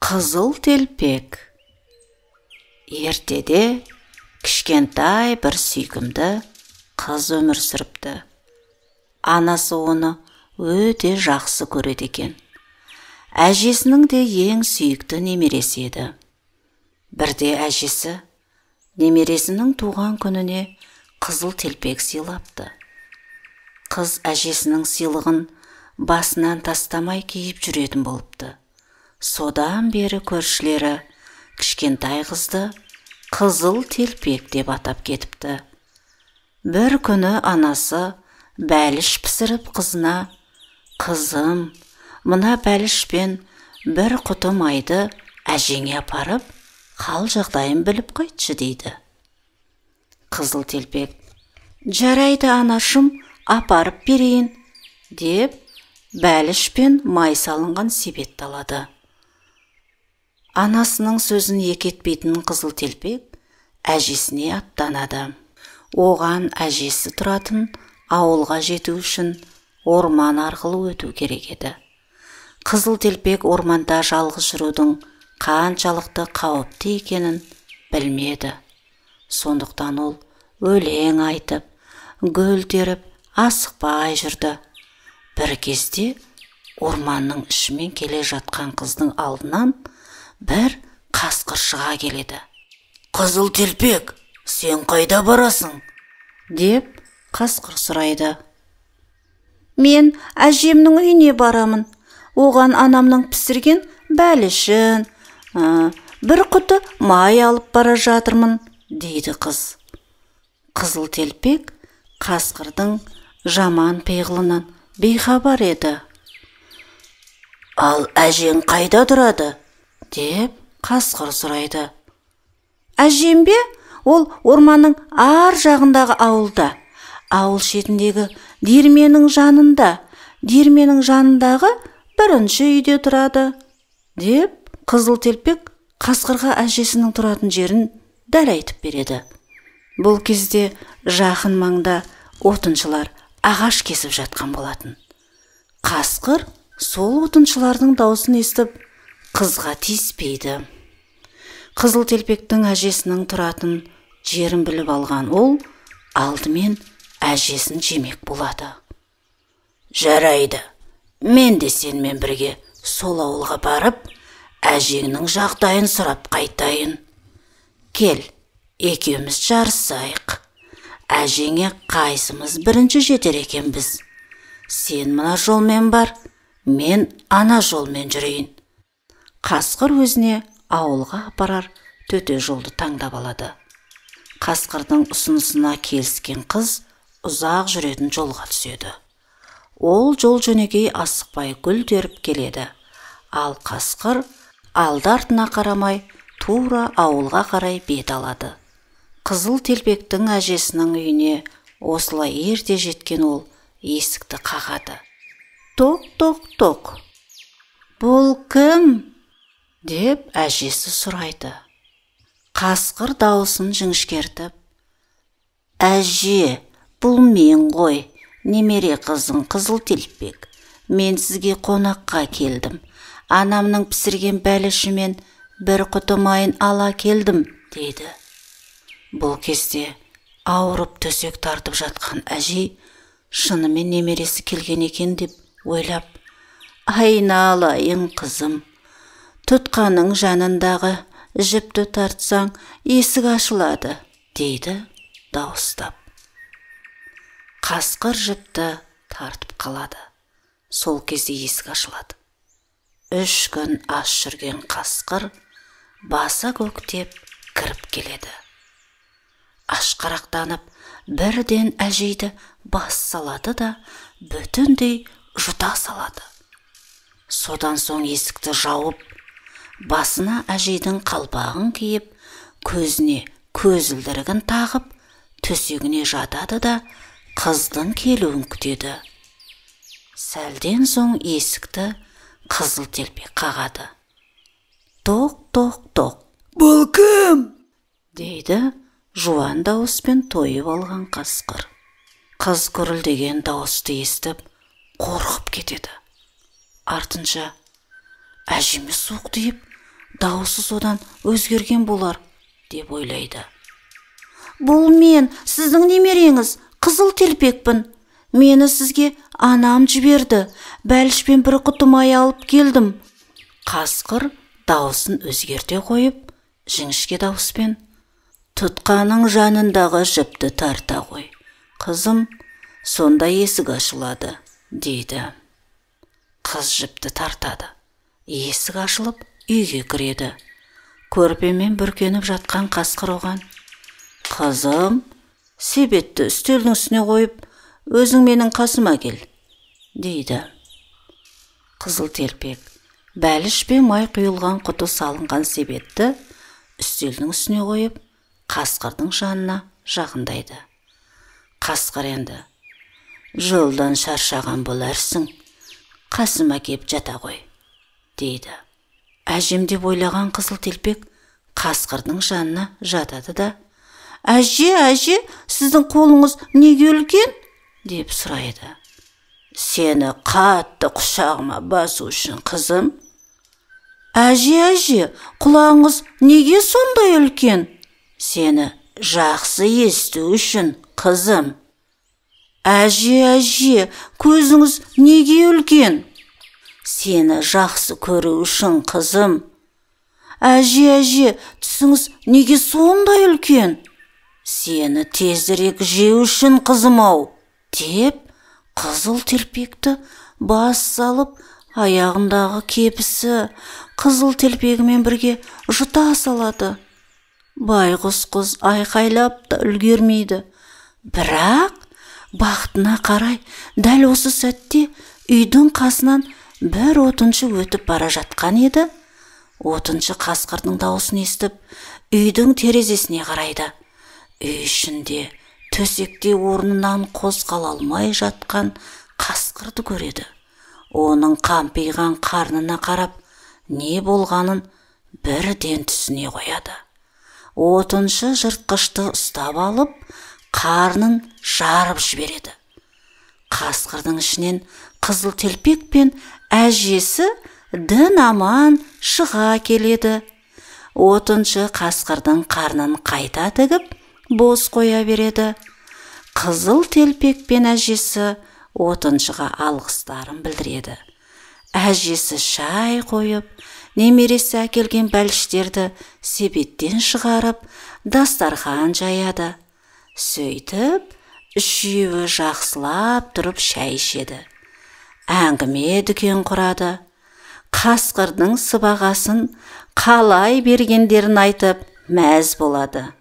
Қызыл телпек. Ертеде кішкентай бір сүйкімді қыз өмір сүріпті. Анасы оны өте жақсы көреді екен. Әжесінің де ең сүйікті немересі еді. Бірде әжесі немересінің туған күніне қызыл телпек сыйлапты. Қыз әжесінің сыйлығын басынан тастамай киіп жүретін болыпты. Содан бері көршілері кішкентай қызды қызыл телпек деп атап кетіпті. Бір күні анасы бәліш пісіріп қызына: «Қызым, мына бәлішпен бір құты майды әжеңе апарып, қал жағдайын біліп қайтшы» дейді. Қызыл телпек: «Жарайды анашым, апарып берейін» деп бәлішпен май салынған себетті алады. Анасының сөзін екі етпейтін қызыл телпек әжесіне аттанады. Оған әжесі тұратын ауылға жету үшін орман арқылы өту керек еді. Қызыл телпек орманда жалғыз жүрудің қаншалықты қауіпті екенін білмеді. Сондықтан ол өлең айтып, гүл теріп, асықпай жүрді. Бір кезде орманның ішімен келе жатқан қыздың алдынан бір қасқыр шыға келеді. «Қызыл телпек, сен қайда барасың?» деп қасқыр сұрайды. «Мен әжемнің үйіне барамын. Оған анамның пісірген бәлішін, бір құты май алып бара жатырмын» дейді қыз. Қызыл телпек қасқырдың жаман пиғылынан бейхабар еді. «Ал әжең қайда тұрады?» деп қасқыр сұрайды. «Әжем бе? Ол орманның ар жағындағы ауылда. Ауыл шетіндегі диірменнің жанындағы бірінші үйде тұрады» деп қызыл телпек қасқырға әжесінің тұратын жерін дәл айтып береді. Бұл кезде жақын маңда отыншылар ағаш кесіп жатқан болатын. Қасқыр сол отыншылардың даусын естіп қызға тиіспейді. Қызыл телпектің әжесінің тұратын жерін біліп алған ол алдымен әжесін жемек болады. «Жарайды, мен де сенімен бірге сол ауылға барып, әжеңнің жағдайын сұрап қайтайын. Кел, екеуміз жарысайық. Әжеңе қайсымыз бірінші жетер екенбіз. Сен мына жолмен бар, мен ана жолмен жүрейін». Қасқыр өзіне ауылға апарар төте жолды таңдап алады. Қасқырдың ұсынысына келіскен қыз ұзақ жүретін жолға түседі. Ол жол жөнекей асықпай гүл теріп келеді. Ал қасқыр алды-артына қарамай тура ауылға қарай бет алады. Қызыл телпектің әжесінің үйіне осылай ерте жеткен ол есікті қағады. «Тоқ-тоқ-тоқ, бұл кім?» деп әжесі сұрайды. Қасқыр дауысын жіңішкертіп: «Әже, бұл мен ғой, немере қызың қызыл телпек. Мен сізге қонаққа келдім. Анамның пісірген бәлішімен бір құты майын ала келдім» дейді. Бұл кезде ауырып төсек тартып жатқан әже шынымен немересі келген екен деп ойлап: «Айналайын қызым, тұтқаның жанындағы жіпті тартсаң есік ашылады» дейді дауыстап. Қасқыр жіпті тартып қалады. Сол кезде есік ашылады. 3 күн аш жүрген қасқыр баса көктеп кіріп келеді. Ашқарақтанып бірден әжейді бас салады да бүтіндей жұта салады. Содан соң есікті жауып, басына әжейдің қалпағын киіп, көзіне көзілдірігін тағып, төсегіне жатады да қыздың келуін күтеді. Сәлден соң есікті қызыл телпек қағады. «Тоқ-тоқ-тоқ, бұл кім?» дейді жуан дауыспен тойып алған қасқыр. Қыз гүрілдеген дауысты естіп қорқып кетеді. Артынша әжеме суық тиіп даусы содан өзгерген болар деп ойлайды. Бұл мен, сіздің немереңіз, Қызыл Телпекпін. Мені сізге анам жіберді. Бәлішпен бір құты май алып келдім. Қасқыр даусын өзгерте қойып, жіңішке дауыспен: тұтқаның жанындағы жіпті тарта қой, қызым, сонда есік ашылады, дейді. Қыз жіпті тартады. Есік ашылып, үйге кіреді. Көрпемен бүркеніп жатқан қасқыр оған: қызым, себетті үстелдің үстіне қойып, өзің менің қасыма кел, дейді. Қызыл Телпек бәліш пен май құйылған құты салынған себетті үстелдің үстіне қойып, қасқырдың жанына жақындайды. Қасқыр енді: жолдан шаршаған боларсың, қасыма кеп жата ғой, дейді. Әжем деп ойлаған Қызыл Телпек қасқырдың жанына жатады да: әже, сіздің қолыңыз неге үлкен? деп сұрайды. Сені қатты құшағыма басу үшін, қызым. Әже, құлағыңыз неге сондай үлкен? Сені жақсы есту үшін, қызым. Әже, көзіңіз неге үлкен? Сені жақсы көру үшін, қызым. Әже, түсіңіз неге сондай үлкен? Сені тезірек жеу үшін, қызым-ау, деп Қызыл Телпекті бас салып, аяғындағы кебісі Қызыл Телпегімен бірге жұта салады. Байғұс қыз айқайлап та үлгермейді. Бірақ бақытына қарай дәл осы сәтте үйдің қасынан бір отыншы өтіп бара жатқан еді. Отыншы қасқырдың дауысын естіп, үйдің терезесіне қарайды. Үй ішінде төсекте орнынан қозғала алмай жатқан қасқырды көреді. Оның қампиған қарнына қарап, не болғанын бірден түсіне қояды. Отыншы жыртқышты ұстап алып, қарнын жарып жібереді. Қасқырдың ішінен Қызыл Телпек пен әжесі дін аман шыға келеді. Отыншы қасқырдың қарнын қайта тігіп, бос қоя береді. Қызыл Телпек пен әжесі отыншыға алғыстарын білдіреді. Әжесі шай қойып, немересі әкелген бәліштерді себеттен шығарып, дастархан жаяды. Сөйтіп, үшеуі жақсылап тұрып шай ішеді. Әңгіме дүкен құрады. Қасқырдың сыбағасын қалай бергендерін айтып мәз болады.